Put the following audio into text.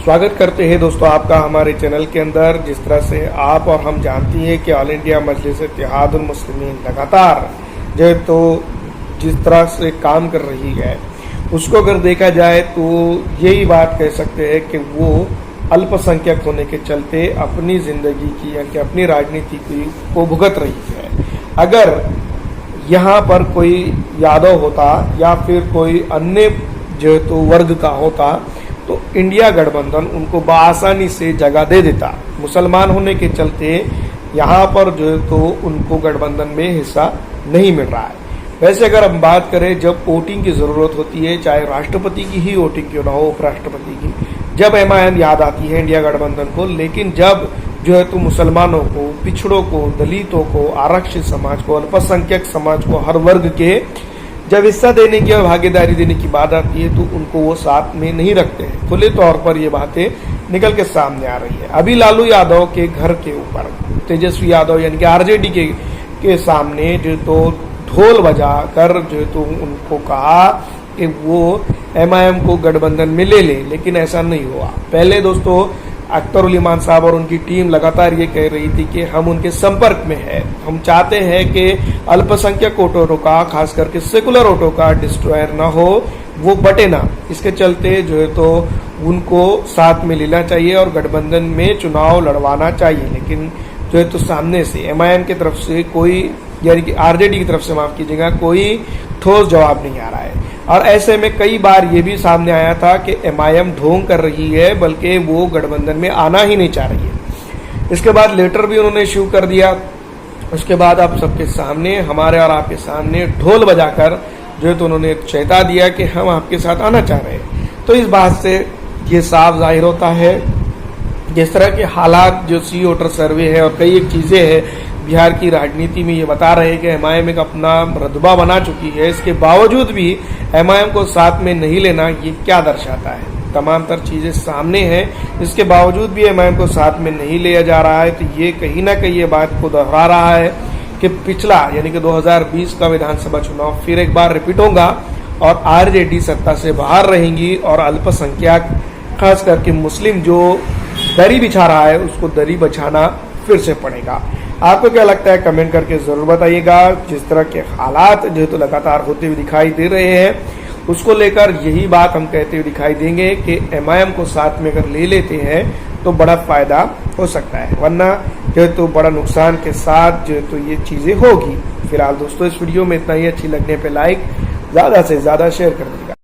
स्वागत करते हैं दोस्तों आपका हमारे चैनल के अंदर। जिस तरह से आप और हम जानती हैं कि ऑल इंडिया मजलिस इत्तेहादुल मुस्लिमीन लगातार जो है तो जिस तरह से काम कर रही है उसको अगर देखा जाए तो यही बात कह सकते हैं कि वो अल्पसंख्यक होने के चलते अपनी जिंदगी की यानी कि अपनी राजनीति को भुगत रही है। अगर यहाँ पर कोई यादव होता या फिर कोई अन्य जो है तो वर्ग का होता तो इंडिया गठबंधन उनको बआसानी से जगह दे देता। मुसलमान होने के चलते यहाँ पर जो है तो उनको गठबंधन में हिस्सा नहीं मिल रहा है। वैसे अगर हम बात करें जब वोटिंग की ज़रूरत होती है, चाहे राष्ट्रपति की ही वोटिंग क्यों ना हो, उपराष्ट्रपति की, जब MIM याद आती है इंडिया गठबंधन को। लेकिन जब जो है तो मुसलमानों को, पिछड़ों को, दलितों को, आरक्षित समाज को, अल्पसंख्यक समाज को, हर वर्ग के जब हिस्सा देने की और भागीदारी देने की बात आती है तो उनको वो साथ में नहीं रखते हैं। खुले तौर पर ये बातें निकल के सामने आ रही है। अभी लालू यादव के घर के ऊपर तेजस्वी यादव यानी कि RJD के सामने जो तो ढोल बजा कर जो तो उनको कहा कि वो MIM को गठबंधन में ले ले, लेकिन ऐसा नहीं हुआ। पहले दोस्तों अख्तर उल ईमान साहब और उनकी टीम लगातार ये कह रही थी कि हम उनके संपर्क में है, हम चाहते हैं कि अल्पसंख्यक वोटरों का, खास करके सेकुलर वोटों का डिस्ट्रॉयर ना हो, वो बटे ना। इसके चलते जो है तो उनको साथ में लेना चाहिए और गठबंधन में चुनाव लड़वाना चाहिए। लेकिन जो है तो सामने से MIM की तरफ से कोई यानी कि RJD की तरफ से माफ कीजिएगा कोई ठोस जवाब नहीं आ रहा है। और ऐसे में कई बार ये भी सामने आया था कि MIM ढोंग कर रही है, बल्कि वो गठबंधन में आना ही नहीं चाह रही है। इसके बाद लेटर भी उन्होंने इश्यू कर दिया। उसके बाद आप सबके सामने, हमारे और आपके सामने ढोल बजाकर जो है तो उन्होंने चेता दिया कि हम आपके साथ आना चाह रहे हैं। तो इस बात से ये साफ जाहिर होता है जिस तरह के हालात जो सी वोटर सर्वे है और कई एक चीज़ें हैं बिहार की राजनीति में, ये बता रहे हैं कि MIM एक अपना रतबा बना चुकी है। इसके बावजूद भी MIM को साथ में नहीं लेना ये क्या दर्शाता है? तमाम तर चीज़ें सामने हैं, इसके बावजूद भी MIM को साथ में नहीं लिया जा रहा है। तो ये कहीं ना कहीं ये बात को दोहरा रहा है कि पिछला यानी कि 2020 का विधानसभा चुनाव फिर एक बार रिपीट होगा और RJD सत्ता से बाहर रहेंगी और अल्पसंख्यक खास करके मुस्लिम जो दरी बिछा रहा है उसको दरी बिछाना फिर से पड़ेगा। आपको क्या लगता है कमेंट करके जरूर बताइएगा। जिस तरह के हालात जो तो लगातार होते हुए दिखाई दे रहे हैं उसको लेकर यही बात हम कहते हुए दिखाई देंगे कि MIM को साथ में अगर ले लेते हैं तो बड़ा फायदा हो सकता है, वरना जो है तो बड़ा नुकसान के साथ जो है तो ये चीजें होगी। फिलहाल दोस्तों इस वीडियो में इतना ही। अच्छी लगने पे लाइक, ज्यादा से ज्यादा शेयर कर दीजिएगा।